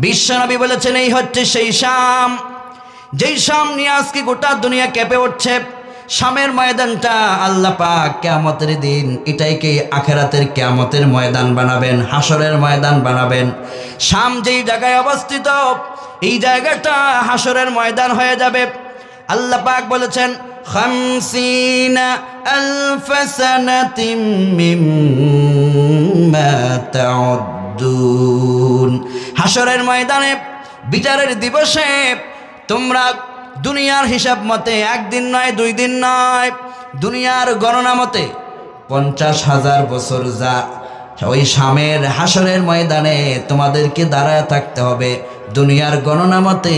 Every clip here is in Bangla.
বিশ্বনবী বলেছেন এই হচ্ছে সেই শাম, যেই শাম নিয়ে আজকে গোটা দুনিয়া কেঁপে উঠছে। শামের ময়দানটা আল্লাহ পাক কিয়ামতের দিন এটাইকে আখিরাতের কিয়ামতের ময়দান বানাবেন, হাসরের ময়দান বানাবেন। শাম যেই জায়গায় অবস্থিত এই জায়গাটা হাসরের ময়দান হয়ে যাবে। আল্লাহ পাক বলেছেন 50,000 সানাতিম মিম্মা তাউদ্দুন। হাসরের ময়দানে বিচারের দিবসে তোমরা দুনিয়ার হিসাব মতে একদিন নয়, 2 দিন নয়, দুনিয়ার গণনা মতে 50,000 বছর যা ওই শামের হাসরের ময়দানে তোমাদেরকে দাঁড়ায় থাকতে হবে। দুনিয়ার গণনা মতে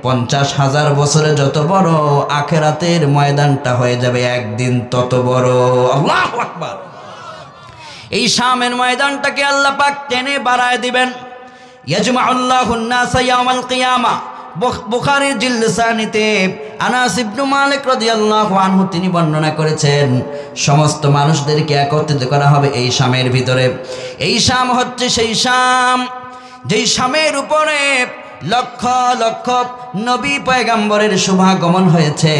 50,000 বছরে যত বড় আখিরাতের ময়দানটা হয়ে যাবে একদিন তত বড়। আল্লাহু আকবার। এই শামের ময়দানটাকে আল্লাহ পাক টেনে বাড়ায় দিবেন। ইয়াজমাউল্লাহুন নাস ইয়াউমাল কিয়ামা। বুখারীর জিলসানিতে আনাস ইবনে মালিক রাদিয়াল্লাহু আনহু তিনি বর্ণনা করেছেন সমস্ত মানুষদেরকে একত্রিত করা হবে এই শামের ভিতরে। এই শাম হচ্ছে সেই শাম যেই শামের উপরে লক্ষ লক্ষ নবী পয়গম্বরের শুভাগমন হয়েছে।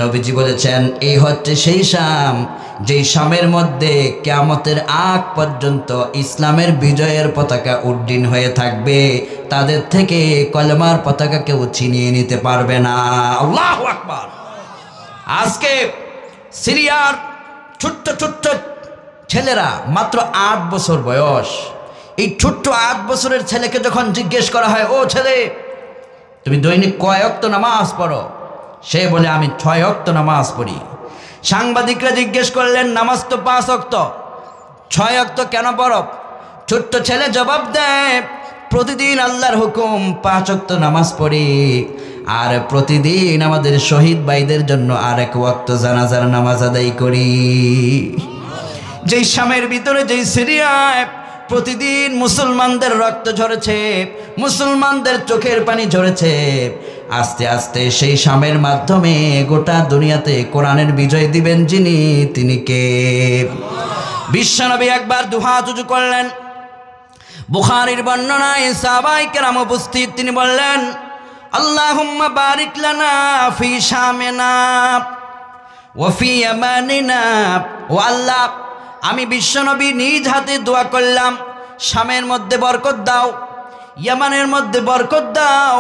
নবীজি বলেছেন এই হচ্ছে সেই শাম যেই শামের মধ্যে কিয়ামতের আগ পর্যন্ত ইসলামের বিজয়ের পতাকা উড্ডীন হয়ে থাকবে। তাদের থেকে কলেমার পতাকা কেউ ছিনিয়ে নিতে পারবে না। আল্লাহু আকবার। আজকে সিরিয়ার ছোট্ট ছোট্ট ছেলেরা মাত্র 8 বছর বয়স, এই ছোট্ট 8 বছরের ছেলেকে যখন জিজ্ঞেস করা হয়, ও ছেলে তুমি দৈনিক কয় ওয়াক্ত নামাজ পড়ো? সে বলে আমি 6 ওয়াক্ত নামাজ পড়ি। সাংবাদিকরা জিজ্ঞেস করলেন নামাজ তো 5 ওয়াক্ত, 6 ওয়াক্ত কেন পড়ো? ছোট্ট ছেলে জবাব দেয় প্রতিদিন আল্লাহর হুকুম 5 ওয়াক্ত নামাজ পড়ি, আর প্রতিদিন আমাদের শহীদ ভাইদের জন্য আর 1 ওয়াক্ত জানাজার নামাজ আদায় করি। যেই শামের ভিতরে যেই সিরিয়ায় প্রতিদিন মুসলমানদের রক্ত ঝরেছে, মুসলমানদের চোখের পানি ঝরেছে, আস্তে আস্তে সেই শামের মাধ্যমে গোটা দুনিয়াতে কোরআনের বিজয় দিবেন যিনি, তিনি কে? বিশ্বনবী একবার দুহাত উঁচু করলেন। বুখারীর বর্ণনায় সাহাবায়ে কেরাম উপস্থিত, তিনি বললেন আল্লাহুম্মা বারিক লানা ফি শামিনা ওয়া ফি ইয়ামানিনা। ও আল্লাহ, আমি বিশ্বনবী নিজ হাতে দোয়া করলাম শামের মধ্যে বরকত দাও, ইয়ামানের মধ্যে বরকত দাও।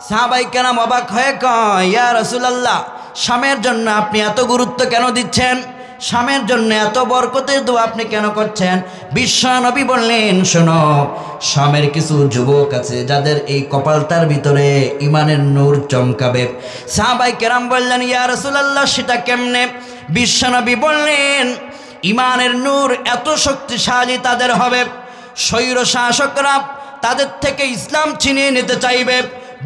সাহাবায়ে কেরাম অবাক হয়ে কয়, ইয়া রাসূলুল্লাহ, শামের জন্য আপনি এত গুরুত্ব কেন দিচ্ছেন? শামের জন্য এত বরকতের দোয়া আপনি কেন করছেন? বিশ্বনবী বললেন, শোনো, শামের কিছু যুবক আছে যাদের এই কপালটার ভিতরে ইমানের নূর চমকাবে। সাহাবায়ে কেরাম বললেন, ইয়া রাসূলুল্লাহ, সেটা কেমনে? বিশ্বনবী বললেন, ইমানের নূর এত শক্তিশালী তাদের হবে, স্বৈর শাসকরা তাদের থেকে ইসলাম ছিনিয়ে নিতে চাইবে,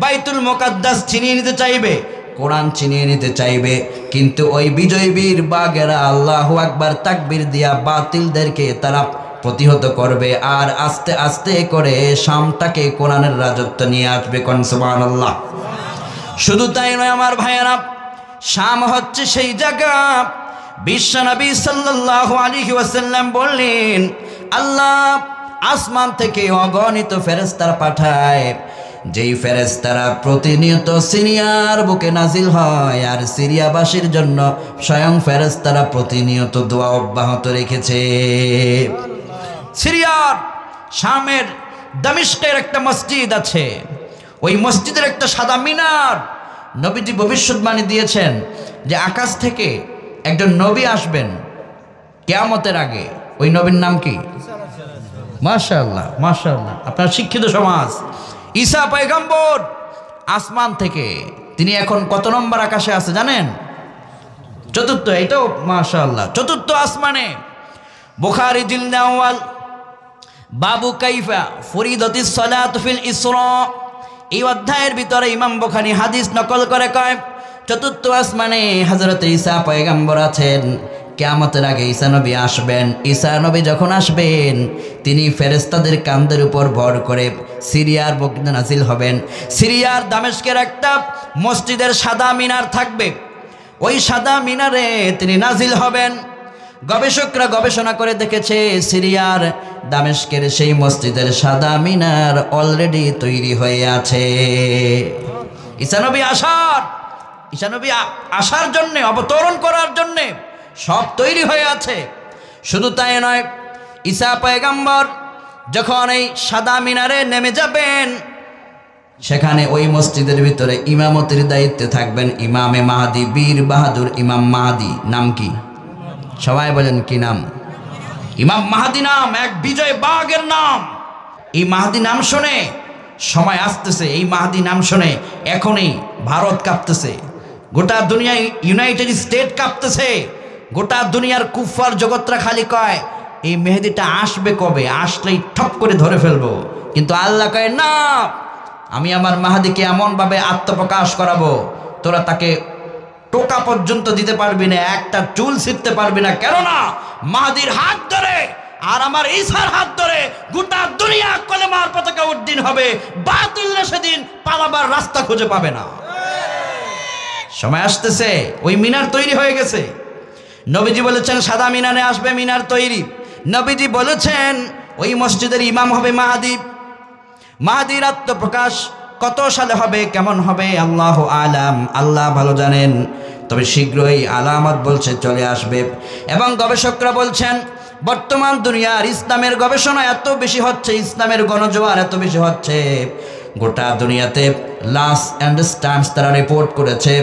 বাইতুল মুকাদ্দাস ছিনিয়ে নিতে চাইবে, কোরআন ছিনিয়ে নিতে চাইবে, কিন্তু ওই বিজয় বীর বাগেরা আল্লাহু আকবার তাকবীর দিয়া বাতিলদেরকে তারা প্রতিহত করবে, আর আস্তে আস্তে করে শামটাকে কোরআনের রাজত্ব নিয়ে আসবে। কোন সুবহানাল্লাহ। শুধু তাই নয় আমার ভাইয়েরা, শাম হচ্ছে সেই জায়গা বিশ্বনবী সাল্লাল্লাহু আলাইহি ওয়াসাল্লাম বললেন আল্লাহ আসমান থেকে অগণিত ফেরেশতা পাঠায়, যেই ফেরেশতারা প্রতিনিয়ত সিরিয়ার বুকে নাজিল হয়, আর সিরিয়াবাসীর জন্য স্বয়ং ফেরেশতারা প্রতিনিয়ত দোয়া অব্যাহত রেখেছে। সিরিয়ার শামের দামেস্কের একটা মসজিদ আছে, ওই মসজিদের একটা সাদা মিনার। নবীজি ভবিষ্যৎবাণী দিয়েছেন যে আকাশ থেকে একজন নবী আসবেন কিয়ামতের আগে। ওই নবীর নাম কি? মাশাআল্লাহ, মাশাআল্লাহ, আপনার শিক্ষিত সমাজ। ঈসা পয়গম্বর আসমান থেকে, তিনি এখন কত নম্বর আকাশে আছে জানেন? 4th। এটাও মাশাআল্লাহ 4th আসমানে। বুখারী জিলদ আউয়াল বাবু কাইফা ফরিদাতিস সালাত ফিল ইসরা, এই অধ্যায়ের ভিতরে ইমাম বুখারী হাদিস নকল করে কয় 4th আসমানে হযরত ঈসা পয়গম্বর আছেন। কিয়ামতের আগে ঈসা নবী আসবেন। ঈসা নবী যখন আসবেন, তিনি ফেরেশতাদের কাঁধের উপর ভর করে সিরিয়ার বুকে নাজিল হবেন। সিরিয়ার দামেস্কের একটা মসজিদের সাদা মিনার থাকবে, ওই সাদা মিনারে তিনি নাজিল হবেন। গবেষকরা গবেষণা করে দেখেছে সিরিয়ার দামেস্কের সেই মসজিদের সাদা মিনার অলরেডি তৈরি হয়ে আছে। ঈসা নবী আসার জন্য, অবতরণ করার জন্য সব তৈরি হয়ে আছে। শুধু তাই নয়, ঈসা পয়গম্বর যখন এই সাদা মিনারে নেমে যাবেন, সেখানে ওই মসজিদের ভিতরে ইমামতির দায়িত্বে থাকবেন ইমামে মাহাদি, বীর বাহাদুর ইমাম মাহাদি। নাম কি? সবাই বলেন কি নাম? ইমাম মাহাদি নাম, এক বিজয় বাগের নাম। এই মাহাদি নাম শুনে সময় আসতেছে, এই মাহাদি নাম শুনে এখনই ভারত কাঁপতেছে, গোটা দুনিয়ায় ইউনাইটেড স্টেট কাঁপতেছে, গোটা দুনিয়ার কুফার জগৎরা খালি কয় এই মেহেদিটা আসবে কবে, আসলেই ঠপ করে ধরে ফেলবো। কিন্তু আল্লাহ কয় না, আমি আমার মাহাদিকে এমনভাবে আত্মপ্রকাশ করাবো, তোরা তাকে টোকা পর্যন্ত দিতে পারবি না, একটা চুল ছিঁড়তে পারবি না। কেননা মাহাদির হাত ধরে আর আমার ঈসার হাত ধরে গোটা দুনিয়া কলেমার পতাকা উড্ডীন হবে, বাতিল সেদিন পালাবার রাস্তা খুঁজে পাবে না। সময় আসতেছে, ওই মিনার তৈরি হয়ে গেছে। নবীজি বলেছেন সাদা মিনারে আসবে, মিনার তৈরি। নবীজি বলেছেন ওই মসজিদের ইমাম হবে মাহাদি। মাহাদির আত্মপ্রকাশ কত সালে হবে, কেমন হবে, আল্লাহ আলাম, আল্লাহ ভালো জানেন। তবে শীঘ্রই আলামত বলছে চলে আসবে। এবং গবেষকরা বলছেন বর্তমান দুনিয়ার ইসলামের গবেষণা এত বেশি হচ্ছে, ইসলামের গণজোয়ার এত বেশি হচ্ছে, গোটা দুনিয়াতে লাস অ্যান্ডার্স টাইমস তারা রিপোর্ট করেছে,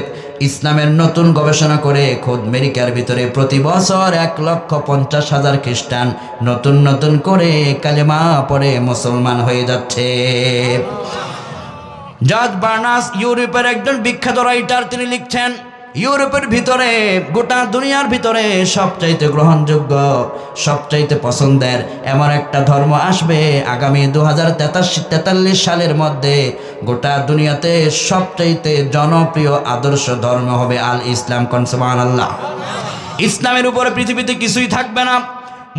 ইসলামের নতুন গবেষণা করে খোদ আমেরিকার ভিতরে প্রতি বছর 1,50,000 খ্রিস্টান নতুন নতুন করে কালেমা পড়ে মুসলমান হয়ে যাচ্ছে। জর্জ বার্নাস ইউরোপের একজন বিখ্যাত রাইটার, তিনি লিখছেন ইউরোপের ভিতরে, গোটা দুনিয়ার ভিতরে সবচাইতে গ্রহণযোগ্য, সবচাইতে পছন্দের এমন একটা ধর্ম আসবে আগামী 2043 সালের মধ্যে। গোটা দুনিয়াতে সবচাইতে জনপ্রিয় আদর্শ ধর্ম হবে আল ইসলাম। কোন সুবহানাল্লাহ। ইসলামের উপরে পৃথিবীতে কিছুই থাকবে না,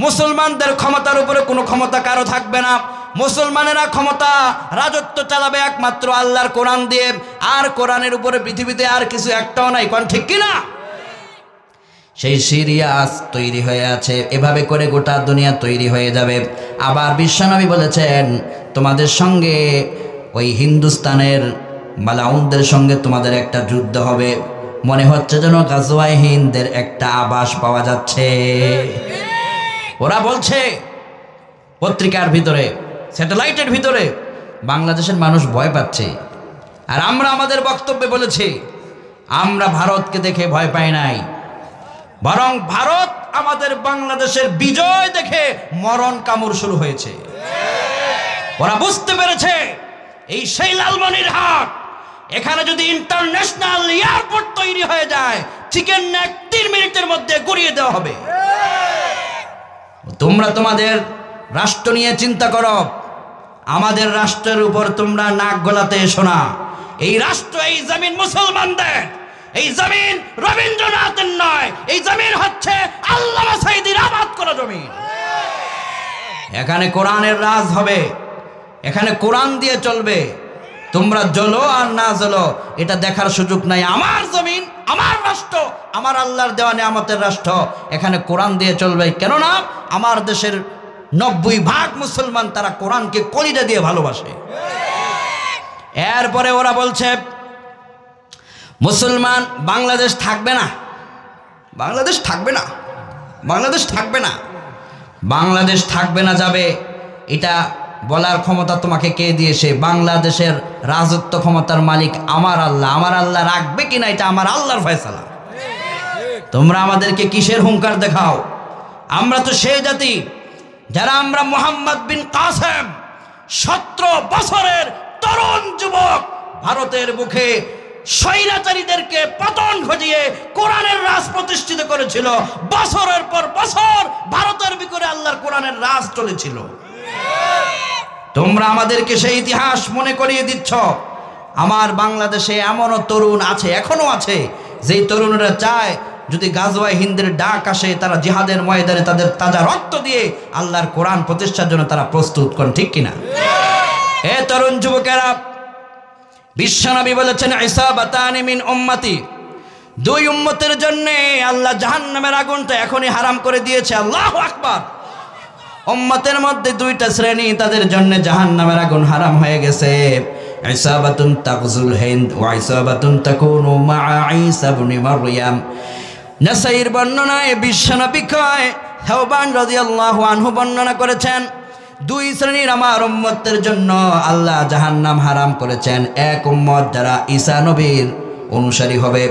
মুসলমানদের ক্ষমতার উপরে কোনো ক্ষমতা কারো থাকবে না। মুসলমানেরা ক্ষমতা রাজত্ব চালাবে একমাত্র আল্লাহর কোরআন দিয়ে, আর কোরআনের উপরে পৃথিবীতে আর কিছু একটাও নাই। কোন ঠিক কিনা? সেই সিরিয়া আজ তৈরি হয়ে আছে, এভাবে করে গোটা দুনিয়া তৈরি হয়ে যাবে। আবার বিশ্বনবী বলেছেন তোমাদের সঙ্গে ওই হিন্দুস্তানের মালাউনদের সঙ্গে তোমাদের একটা যুদ্ধ হবে, মনে হচ্ছে যেন গাজওয়ায়ে হিন্দের একটা আভাস পাওয়া যাচ্ছে। ওরা বলছে পত্রিকার ভিতরে, স্যাটেলাইটের ভিতরে, বাংলাদেশের মানুষ ভয় পাচ্ছে। আর আমরা আমাদের বক্তব্যে বলেছি আমরা ভারতকে দেখে ভয় পাই নাই, বরং ভারত আমাদের বাংলাদেশের বিজয় দেখে মরণ কামড় শুরু হয়েছে। ওরা বুঝতে পেরেছে এই সেই লালমনিরহাট, এখানে যদি ইন্টারন্যাশনাল এয়ারপোর্ট তৈরি হয়ে যায়, চিকেন নেক 3 মিনিটের মধ্যে গড়িয়ে দেওয়া হবে। তোমরা তোমাদের রাষ্ট্র নিয়ে চিন্তা করো, আমাদের রাষ্ট্রের উপর তোমরা নাক গলাতে এসো না। এই রাষ্ট্র, এই জমিন মুসলমানদের, এই জমিন রবীন্দ্রনাথের নয়, এই জমিন হচ্ছে আল্লামা সাঈদীর আবাদ করা জমিন। এখানে কোরআনের রাজ হবে, এখানে কোরআন দিয়ে চলবে। তোমরা জ্বলো আর না জ্বলো এটা দেখার সুযোগ নাই। আমার জমিন, আমার রাষ্ট্র, আমার আল্লাহর দেওয়া নিয়ামতের রাষ্ট্র, এখানে কোরআন দিয়ে চলবে। কেননা আমার দেশের 90% মুসলমান, তারা কোরআনকে কলিজা দিয়ে ভালোবাসে। এরপরে ওরা বলছে মুসলমান বাংলাদেশ থাকবে না, বাংলাদেশ থাকবে না, বাংলাদেশ থাকবে না, বাংলাদেশ থাকবে না যাবে। এটা বলার ক্ষমতা তোমাকে কে দিয়েছে? বাংলাদেশের রাজত্ব ক্ষমতার মালিক আমার আল্লাহ। আমার আল্লাহ রাখবে কিনা এটা আমার আল্লাহর ফয়সালা। তোমরা আমাদেরকে কিসের হুঙ্কার দেখাও? আমরা তো সেই জাতি যারা আমরা মোহাম্মদ বিন কাসেম 17 বছরের তরুণ যুবক, ভারতের বুকে স্বৈরাচারীদেরকে পতন ঘটিয়ে কোরআনের রাজ প্রতিষ্ঠিত করেছিল। বছরের পর বছর ভারতের ভিতরে আল্লাহর কোরআনের রাজ চলেছিল। তোমরা আমাদেরকে সেই ইতিহাস মনে করিয়ে দিচ্ছ। আমার বাংলাদেশে এমনও তরুণ আছে, এখনো আছে, যেই তরুণরা চায় যদি গাজওয়ায়ে হিন্দের ডাক আসে, তারা জিহাদের ময়দানে তাদের তাজা রক্ত দিয়ে আল্লাহর কোরআন প্রতিষ্ঠার জন্য তারা প্রস্তুত। কোন ঠিক কিনা? এ তরুণ যুবকেরা, বিশ্বনবী বলেছেন ইসাবাতানি মিন উম্মতি, দুই উম্মতের জন্য আল্লাহ জাহান্নামের আগুনটা এখনই হারাম করে দিয়েছে। আল্লাহু আকবার। উম্মতের মধ্যে দুইটা শ্রেণী, তাদের জন্য জাহান্নামের আগুন হারাম হয়ে গেছে। ইসাবাতুন তাগজুল হিন্দ ওয়া ইসাবাতুন তাকুনু মা'a ঈসা ইবনে মারইয়াম। নাসাইর বর্ণনায় বিশ্বনবী কয়, থাওবান রাদিয়াল্লাহু আনহু বর্ণনা করেছেন, দুই শ্রেণীর আমার উম্মতের জন্য আল্লাহ জাহান্নাম হারাম করেছেন। এক উম্মত যারা ঈসা নবীর অনুসারী হবে।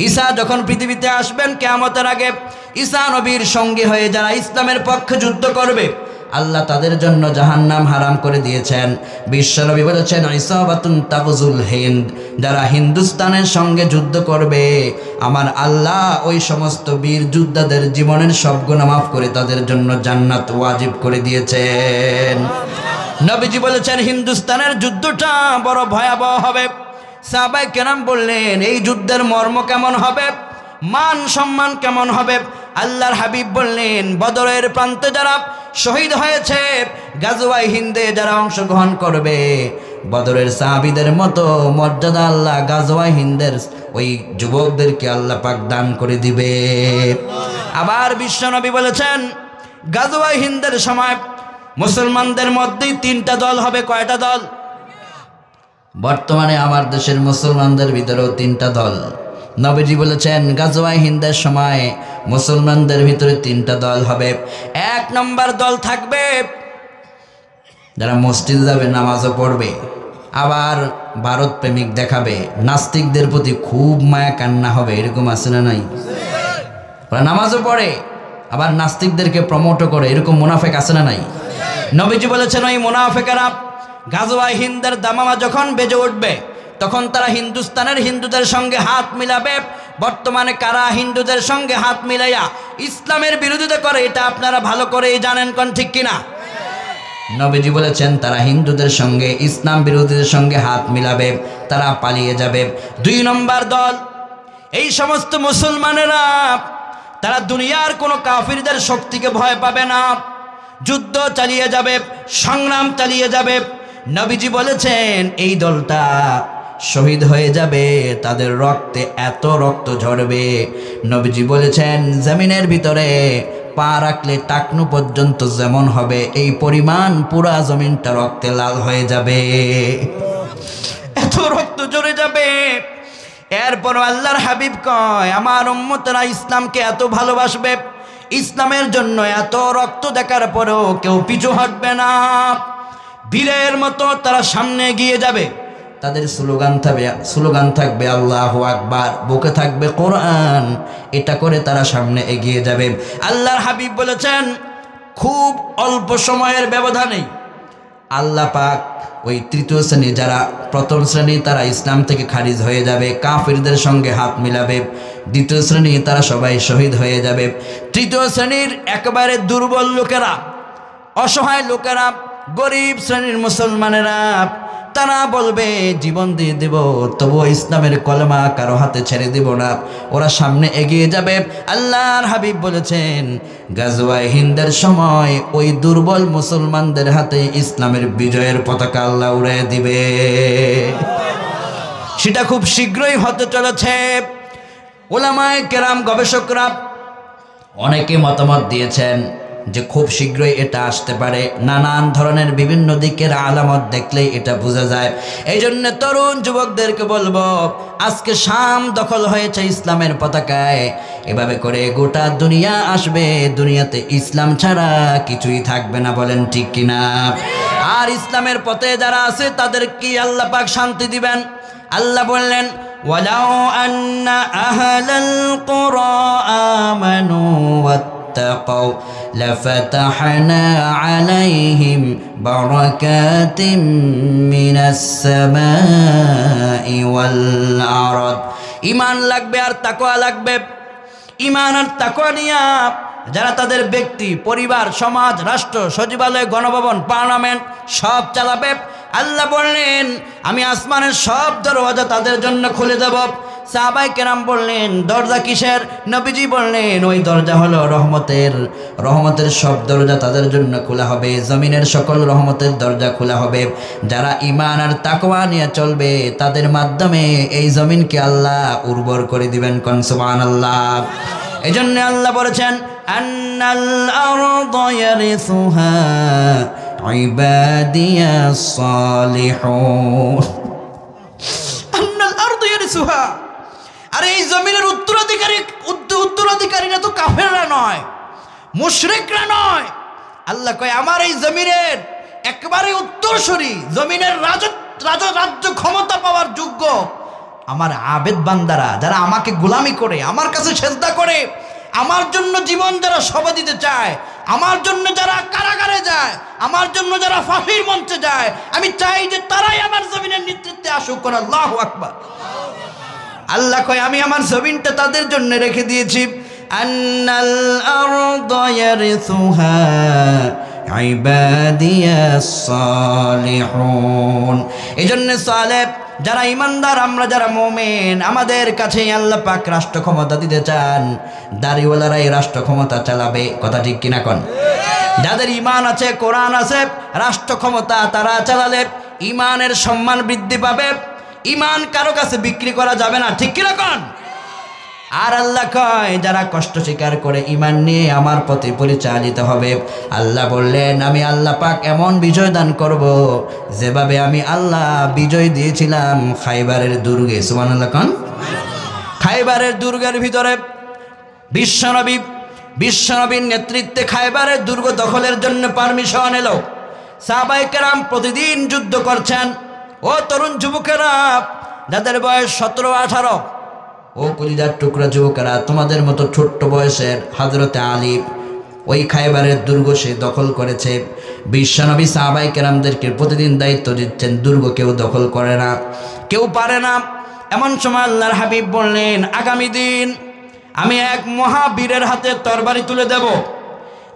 ঈসা যখন পৃথিবীতে আসবেন কিয়ামতের আগে, ঈসা নবীর সঙ্গী হয়ে যারা ইসলামের পক্ষে যুদ্ধ করবে, আল্লাহ তাদের জন্য জাহান্নাম হারাম করে দিয়েছেন। বিশ্বনবী বলেছেন, ইসাবাতুন তাগজুল হিন্দ, যারা হিন্দুস্তানের সঙ্গে যুদ্ধ করবে, আমার আল্লাহ ওই সমস্ত বীর যোদ্ধাদের জীবনের সব গুনাহ মাফ করে তাদের জন্য জান্নাত ওয়াজিব করে দিয়েছেন। নবীজি বলেছেন, হিন্দুস্তানের যুদ্ধটা বড় ভয়াবহ হবে। সাহাবায়ে কেরাম বললেন, এই যুদ্ধের মর্ম কেমন হবে, মান সম্মান কেমন হবে? আল্লাহর হাবিব বললেন, বদরের প্রান্তে যারা শহীদ হয়েছে, গাজওয়ায়ে হিন্দে যারা অংশগ্রহণ করবে, বদরের সাহাবীদের মতো মর্যাদা আল্লাহ গাজওয়ায়ে হিন্দের ওই যুবকদেরকে আল্লাহ পাক দান করে দিবে। আবার বিশ্বনবী বলেছেন, গাজওয়ায়ে হিন্দের সময় মুসলমানদের মধ্যেই তিনটা দল হবে। কয়টা দল? বর্তমানে আমার দেশের মুসলমানদের ভিতরেও তিনটা দল। নবীজি বলেছেন, গাজওয়ায়ে হিন্দের সময় মুসলমানদের ভিতরে তিনটা দল হবে। এক নম্বর দল থাকবে যারা মসজিদে যাবে, নামাজও পড়বে, আবার ভারত প্রেমিক দেখাবে, নাস্তিকদের প্রতি খুব মায়া কান্না হবে। এরকম আছে না নাই? ওরা নামাজও পড়ে, আবার নাস্তিকদেরকে প্রমোটও করে। এরকম মুনাফেক আছে না নাই? নবীজি বলেছেন, ওই মুনাফেকেরা গাজওয়ায়ে হিন্দের দামামা যখন বেজে উঠবে, তখন তারা হিন্দুস্তানের হিন্দুদের সঙ্গে হাত মিলাবে। বর্তমানে কারা হিন্দুদের সঙ্গে হাত মিলাইয়া ইসলামের বিরোধিতা করে, এটা আপনারা ভালো করেই জানেন, কোন ঠিক কিনা? নবীজি বলেছেন, তারা হিন্দুদের সঙ্গে, ইসলাম বিরোধীদের সঙ্গে হাত মিলাবে, তারা পালিয়ে যাবে। দুই নম্বর দল, এই সমস্ত মুসলমানেরা, তারা দুনিয়ার কোনো কাফিরদের শক্তিকে ভয় পাবে না, যুদ্ধ চালিয়ে যাবে, সংগ্রাম চালিয়ে যাবে। নবীজি বলেছেন, এই দলটা শহীদ হয়ে যাবে, তাদের রক্তে এত রক্ত ঝরবে। নবীজি বলেছেন, জমিনের ভিতরে পা রাখলে টাকনু পর্যন্ত যেমন হবে, এই পরিমাণ পুরা জমিনটা রক্তে লাল হয়ে যাবে, এত রক্ত ঝরে যাবে। এরপর আল্লাহর হাবিব কয়, আমার উম্মতেরা ইসলামকে এত ভালোবাসবে, ইসলামের জন্য এত রক্ত দেখার পরেও কেউ পিছু হটবে না, বীরের মতো তারা সামনে এগিয়ে যাবে। তাদের স্লোগান থাকবে আল্লাহু আকবার, বুকে থাকবে কোরআন। এটা করে তারা সামনে এগিয়ে যাবে। আল্লাহর হাবিব বলেছেন, খুব অল্প সময়ের ব্যবধানে আল্লাহ পাক ওই তৃতীয় শ্রেণী, যারা প্রথম শ্রেণী তারা ইসলাম থেকে খারিজ হয়ে যাবে, কাফিরদের সঙ্গে হাত মিলাবে। দ্বিতীয় শ্রেণী তারা সবাই শহীদ হয়ে যাবে। তৃতীয় শ্রেণীর একেবারে দুর্বল লোকেরা, অসহায় লোকেরা, গরিব শ্রেণীর মুসলমানেরা, তারা বলবে, জীবন দিয়ে দেব, তবুও ইসলামের কলমা কারো হাতে ছেড়ে দেব না। ওরা সামনে এগিয়ে যাবে। আল্লাহর হাবিব বলেছেন, গাজওয়ায়ে হিন্দের সময় ওই দুর্বল মুসলমানদের হাতে ইসলামের বিজয়ের পতাকা আল্লাহ উড়িয়ে দিবে। সেটা খুব শীঘ্রই হতে চলেছে। উলামায়ে কেরাম, গবেষকরা অনেকে মতামত দিয়েছেন যে খুব শীঘ্রই এটা আসতে পারে। নানান ধরনের বিভিন্ন দিকের আলামত দেখলেই এটা বোঝা যায়। এই জন্য তরুণ যুবকদেরকে বলবো, আজকে শাম দখল হয়েছে ইসলামের পতাকায়, এভাবে করে গোটা দুনিয়া আসবে, দুনিয়াতে ইসলাম ছাড়া কিছুই থাকবে না। বলেন ঠিক কিনা? আর ইসলামের পথে যারা আছে তাদের কি আল্লাহ পাক শান্তি দিবেন? আল্লাহ বললেন, ওয়ালাউ আন্না আহলাল কুরা আমানু واتقوا لفتحنا عليهم بركات من السماء والأرض। ঈমান লাগবে আর তাকওয়া লাগবে। ঈমান আর তাকওয়া নিয়ে যারা তাদের ব্যক্তি, পরিবার, সমাজ, রাষ্ট্র, সচিবালয়, গণভবন, পার্লামেন্ট সব চালাবে, আল্লাহ বললেন, আমি আসমানের সব দরওয়াজা তাদের জন্য খুলে দেব। সাহাবায়ে কেরাম বললেন দরজা কিসের? নবীজি বললেন ওই দরজা হলো রহমতের। রহমতের সব দরজা তাদের জন্য খোলা হবে, জমিনের সকল রহমতের দরজা খোলা হবে। যারা ঈমান আর তাকওয়া নিয়ে চলবে তাদের মাধ্যমে এই জমিনকে আল্লাহ উর্বর করে দিবেন। কোন সুবহানাল্লাহ। এজন্য আল্লাহ বলেছেন আন্নাল আরদা ইয়ারিসুহা ইবাদিয়াস সালিহুন। আন্নাল আরদা ইয়ারিসুহা, আরে এই জমিনের উত্তরাধিকারীরা তো কাফেররা নয়, মুশরিকরা নয়। আল্লাহ কয় আমার এই জমিনের একেবারে উত্তরসূরি, জমিনের রাজ্য ক্ষমতা পাওয়ার যোগ্য আমার আবেদ বান্দারা, যারা আমাকে গোলামি করে, আমার কাছে সেজদা করে, আমার জন্য জীবন যারা সবা দিতে চায়, আমার জন্য যারা কারাগারে যায়, আমার জন্য যারা ফাঁসির মঞ্চে যায়, আমি চাই যে তারাই আমার জমিনের নেতৃত্বে আসুক। কোন আল্লাহু আকবার। আল্লাহ কয় আমি আমার জমিনটা তাদের জন্য রেখে দিয়েছি। আন্নাল আরদা ইয়ারিসুহা ইবাদিয়াস সালিহুন। এজন্য সালেহ যারা ইমানদার, আমরা যারা মুমিন, আমাদের কাছে আল্লাহ পাক রাষ্ট্র ক্ষমতা দিতে চান। দাড়িওয়ালারা এই রাষ্ট্র ক্ষমতা চালাবে, কথা ঠিক কিনা কোন? যাদের ঈমান আছে, কোরআন আছে, রাষ্ট্র ক্ষমতা তারা চালালে ঈমানের সম্মান বৃদ্ধি পাবে। ঈমান কারো কাছে বিক্রি করা যাবে না, ঠিক কিনা কোন? আর আল্লাহ কয় যারা কষ্ট স্বীকার করে ঈমান নিয়ে আমার পথে পরিচালিত হবে, আল্লাহ বললেন আমি আল্লাহ পাক এমন বিজয় দান করব যেভাবে আমি আল্লাহ বিজয় দিয়েছিলাম খাইবারের দুর্গে। সুবহানাল্লাহ কোন? খাইবারের দুর্গের ভিতরে বিশ্বনবীর নেতৃত্বে খাইবারের দুর্গ দখলের জন্য পারমিশন এলো। সাহাবায়ে কেরাম প্রতিদিন যুদ্ধ করছেন। ও তরুণ যুবকেরা, যাদের বয়স 17-18, ও কলিজার টুকরা যুবকেরা, তোমাদের মতো ছোট্ট বয়সের হযরতে আলী ওই খাইবারের দুর্গ সে দখল করেছে। বিশ্বনবী সাহাবায়ে কেরামদেরকে প্রতিদিন দায়িত্ব দিচ্ছেন, দুর্গ কেউ দখল করে না, কেউ পারে না। এমন সময় আল্লাহর হাবিব বললেন আগামী দিন আমি এক মহাবীরের হাতে তরবারি তুলে দেব,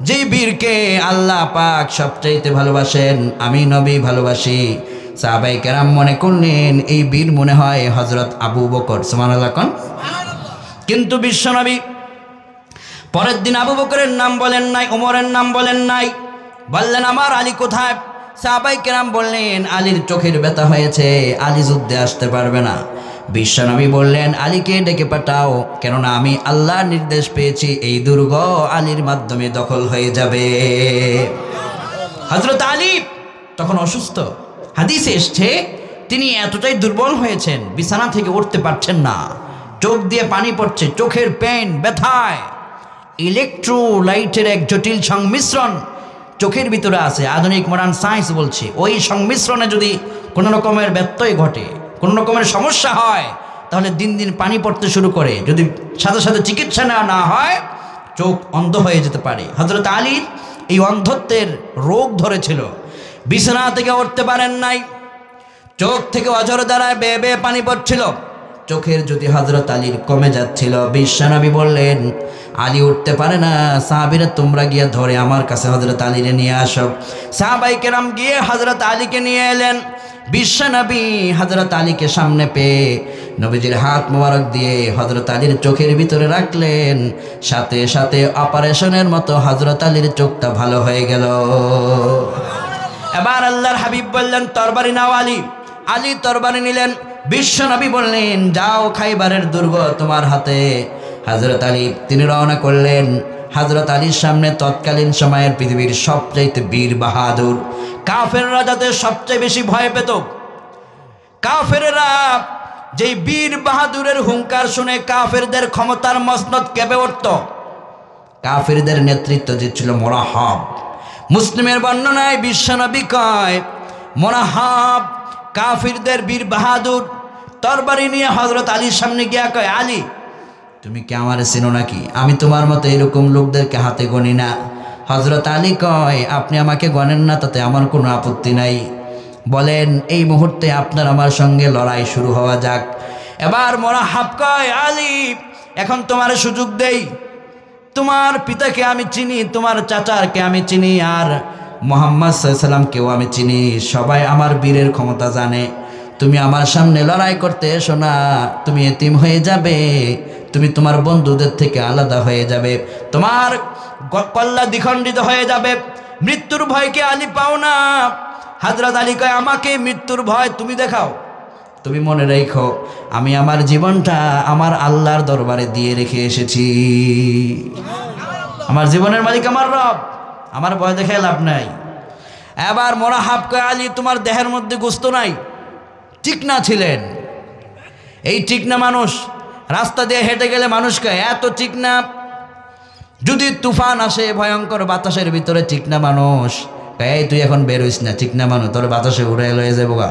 যেই বীরকে আল্লাহ পাক সবচাইতে ভালোবাসেন, আমি নবী ভালোবাসি। সাহাবায়ে কেরাম মনে করলেন এই বীর মনে হয় হযরত আবু বকর। সুবহানাল্লাহ কোন? কিন্তু বিশ্বনবী পরের দিন আবু বকরের নাম বলেন নাই, ওমরের নাম বলেন নাই, বললেন আমার আলী কোথায়? সাহাবায়ে কেরাম বললেন আলীর চোখের ব্যথা হয়েছে, আলী যুদ্ধে আসতে পারবে না। বিশ্বনবী বললেন আলীকে ডেকে পাঠাও, কেননা আমি আল্লাহর নির্দেশ পেয়েছি এই দুর্গ আলীর মাধ্যমে দখল হয়ে যাবে। হযরত আলী তখন অসুস্থ, হাদিসে এসছে তিনি এতটাই দুর্বল হয়েছেন, বিছানা থেকে উঠতে পারছেন না, চোখ দিয়ে পানি পড়ছে, চোখের পেন, ব্যথায়। ইলেকট্রোলাইটের এক জটিল সংমিশ্রণ চোখের ভিতরে আছে, আধুনিক মডার্ন সায়েন্স বলছে ওই সংমিশ্রণে যদি কোনো রকমের ব্যত্যয় ঘটে, কোনো রকমের সমস্যা হয়, তাহলে দিন দিন পানি পড়তে শুরু করে, যদি সাথে সাথে চিকিৎসা না হয় চোখ অন্ধ হয়ে যেতে পারে। হযরত আলীর এই অন্ধত্বের রোগ ধরেছিল, বিছানা থেকে উঠতে পারেন নাই, চোখ থেকে অঝর দ্বারায় বেয়ে বেয়ে পানি পড়ছিল, চোখের যদি হযরত আলীর কমে যাচ্ছিল। বিশ্বনবী বললেন আলী উঠতে পারে না, সাহাবীরা তোমরা গিয়ে ধরে আমার কাছে হযরত আলীরে নিয়ে আসো। সাহাবায়ে কেরাম গিয়ে হযরত আলীকে নিয়ে এলেন। বিশ্বনবী হযরত আলীকে সামনে পেয়ে নবীজির হাত মোবারক দিয়ে হযরত আলীর চোখের ভিতরে রাখলেন, সাথে সাথে অপারেশনের মতো হযরত আলীর চোখটা ভালো হয়ে গেল। এবার আল্লাহর হাবিব বললেন তরবারি নাও আলী। আলী তরবারি নিলেন। বিশ্বনবী বললেন যাও, খাইবারের দুর্গ তোমার হাতে। হযরত আলী তিনি রওনা করলেন। হযরত আলীর সামনে তৎকালীন সময়ের পৃথিবীর সবচাইতে বীর বাহাদুর কাফেররা যাদের সবচেয়ে বেশি ভয় পেত, কাফেররা যেই বীর বাহাদুরের হুঙ্কার শুনে কাফেরদের ক্ষমতার মসনদ কেঁপে উঠত। কাফেরদের নেতৃত্ব দিচ্ছিল মোরাহাব। মুসলিমের বর্ণনায় বিশ্বনবী কয় মোরাহাব কাফিরদের বীর বাহাদুর তরবারি নিয়ে হযরত আলীর সামনে গিয়া কয় আলী তুমি কি আমারে চেনো নাকি? আমি তোমার মতো এরকম লোকদেরকে হাতে গনি না। হযরত আলী কয় আপনি আমাকে গনেন না, তাতে আমার কোনো আপত্তি নাই, বলেন এই মুহূর্তে আপনার আমার সঙ্গে লড়াই শুরু হওয়া যাক। এবার মোরাহাব কয় আলী এখন তোমার সুযোগ দেই, তোমার পিতাকে আমি চিনি, তোমার চাচাকে আমি চিনি, আর মুহাম্মদ সাল্লাল্লাহু আলাইহি ওয়াসাল্লামকেও আমি চিনি, সবাই আমার বীরের ক্ষমতা জানে। তুমি আমার সামনে লড়াই করতে এসো না, তুমি এতিম হয়ে যাবে, তুমি তোমার বন্ধুদের থেকে আলাদা হয়ে যাবে, তোমার কল্লা দ্বিখণ্ডিত হয়ে যাবে। মৃত্যুর ভয়কে আলী পাও না। হযরত আলী কয়, আমাকে মৃত্যুর ভয় তুমি দেখাও, তুমি মনে রেখো আমি আমার জীবনটা আমার আল্লাহর দরবারে দিয়ে রেখে এসেছি। আমার জীবনের মালিক আমার রব, আমার ভয় দেখে লাভ নাই। এবার মোরাহাব কয়, আলী তোমার দেহের মধ্যে গোস্ত নাই, চিকনা ছিলেন। এই চিকনা মানুষ রাস্তা দিয়ে হেঁটে গেলে মানুষ কয় এত চিকনা, যদি তুফান আসে ভয়ঙ্কর বাতাসের ভিতরে চিকনা মানুষ এই তুই এখন বেরোইস না, চিকনা মানুষ তোর বাতাসে উড়ে লয়ে যাবো গা,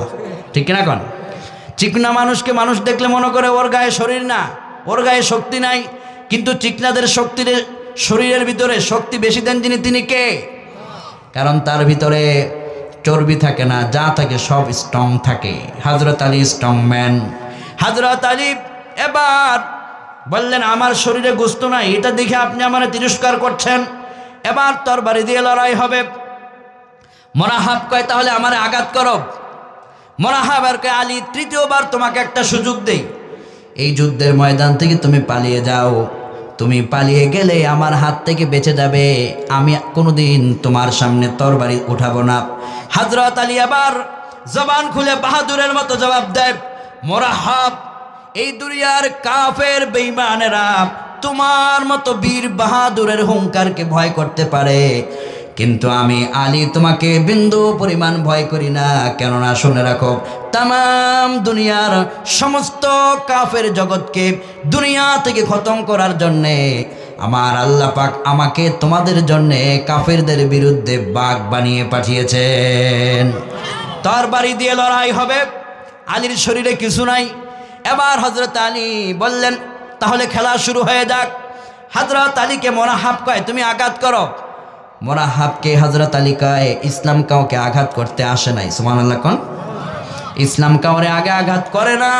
ঠিক কিনা কন? চিকনা মানুষকে মানুষ দেখলে মনে করে ওর গায়ে শরীর না, ওর গায়ে শক্তি নাই, কিন্তু চিকনাদের শক্তির শরীরের ভিতরে শক্তি বেশি দেন যিনি, তিনি কে? কারণ তার ভিতরে চর্বি থাকে না, যা থাকে সব স্ট্রং থাকে। হযরত আলী স্ট্রং ম্যান। হযরত আলী এবার বললেন আমার শরীরে গোস্ত নাই, এটা দেখে আপনি আমার তিরস্কার করছেন, এবার তরবারি দিয়ে লড়াই হবে। মোরাহাব কয় তাহলে আমারে আঘাত করো। মোরাহাব আর কয় আলী তৃতীয়বার তোমাকে একটা সুযোগ দেই, এই যুদ্ধের ময়দান থেকে তুমি পালিয়ে যাও, তুমি পালিয়ে গেলে আমার হাত থেকে বেঁচে যাবে, আমি কোনোদিন তোমার সামনে তরবারি উঠাবো না। হযরত আলী আবার জবান খুলে বাহাদুরের মতো জবাব দেয়, মোরাহাব এই দুনিয়ার কাফের বেঈমানেরা তোমার মতো বীর বাহাদুরের হুঙ্কারকে ভয় করতে পারে, কিন্তু আমি আলী তোমাকে বিন্দু পরিমাণ ভয় করি না। কেননা শুনে রাখো, তামাম দুনিয়ার সমস্ত কাফের জগৎকে দুনিয়া থেকে খতম করার জন্যে আমার আল্লাহ পাক আমাকে তোমাদের জন্যে কাফেরদের বিরুদ্ধে বাঘ বানিয়ে পাঠিয়েছেন। তরবারি দিয়ে লড়াই হবে, আলীর শরীরে কিছু নাই। এবার হযরত আলী বললেন তাহলে খেলা শুরু হয়ে যাক। হযরত আলীকে মোরাহাব কয় তুমি আঘাত করো। মোরাহাবকে হযরত আলী কয় ইসলাম কাউকে আঘাত করতে আসে নাই, সুবহানাল্লাহ কোন? ইসলাম কাউরে আগে আঘাত করে না,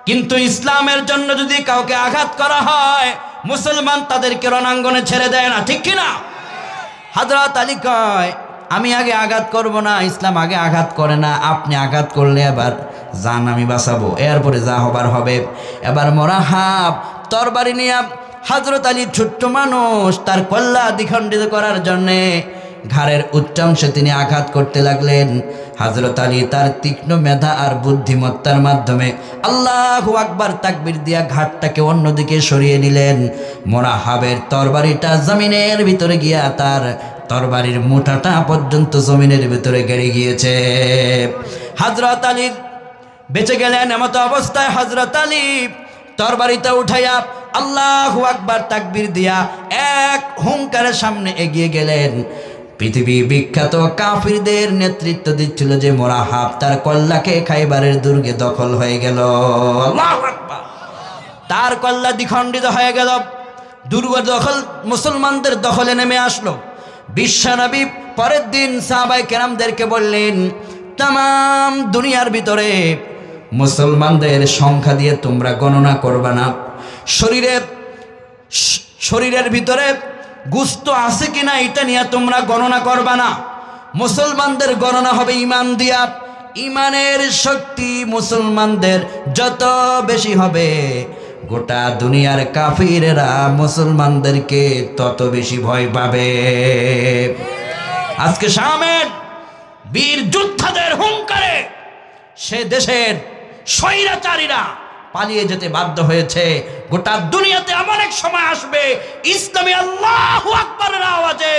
কিন্তু ইসলামের জন্য যদি কাউকে আঘাত করা হয় মুসলমান তাদেরকে রণাঙ্গনে ছেড়ে দেয় না, ঠিক কিনা? হযরত আলী কয় আমি আগে আঘাত করব না, ইসলাম আগে আঘাত করে না, আপনি আঘাত করলে এবার জান আমি বাঁচাবো, এরপরে যা হবার হবে। এবার মোরাহাব তরবারি নিয়ে, হযরত আলী ছোট্ট মানুষ, তার কল্লা দ্বিখণ্ডিত করার জন্যে ঘাড়ের উচ্চাংশে তিনি আঘাত করতে লাগলেন। হযরত আলী তার তীক্ষ্ণ মেধা আর বুদ্ধিমত্তার মাধ্যমে আল্লাহু আকবার তাকবীর দিয়া ঘাটটাকে অন্যদিকে সরিয়ে নিলেন। মোরাহাবের তরবারিটা জমিনের ভিতরে গিয়া তার তরবারির মুঠাটা পর্যন্ত জমিনের ভিতরে গেড়ে গিয়েছে। হযরত আলী বেঁচে গেলেন। এমত অবস্থায় হযরত আলী তরবারিটা উঠাইয়া আল্লাহু আকবার তাকবীর দিয়া এক হুঙ্কারের সামনে এগিয়ে গেলেন। পৃথিবী বিখ্যাত কাফিরদের নেতৃত্ব দিচ্ছিল যে মোরাহাব, তার কল্লাকে খাইবারের দুর্গে দখল হয়ে গেল। আল্লাহু আকবার। তার কল্লা দ্বিখণ্ডিত হয়ে গেল, দুর্গ দখল মুসলমানদের দখলে নেমে আসলো। বিশ্বনবী পরের দিন সাহাবায়ে কেরামদেরকে বললেন তামাম দুনিয়ার ভিতরে মুসলমানদের সংখ্যা দিয়ে তোমরা গণনা করবা না, শরীরের ভিতরে গুস্ত আছে কিনা এটা নিয়ে তোমরা গণনা করবা না, মুসলমানদের গণনা হবে ঈমান দিয়া। ঈমানের শক্তি মুসলমানদের যত বেশি হবে গোটা দুনিয়ার কাফিরেরা মুসলমানদেরকে তত বেশি ভয় পাবে। আজকে শামের বীর যোদ্ধাদের হুঙ্কারে সে দেশের স্বৈরাচারীরা পালিয়ে যেতে বাধ্য হয়েছে। গোটা দুনিয়াতে এমন এক সময় আসবে ইসলামী আল্লাহু আকবারের আওয়াজে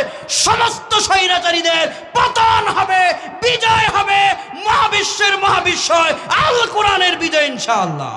সমস্ত স্বৈরাচারীদের পতন হবে, বিজয় হবে, মহাবিশ্বের মহাবিশ্বয় আল কোরআনের বিজয় ইনশাআল্লাহ।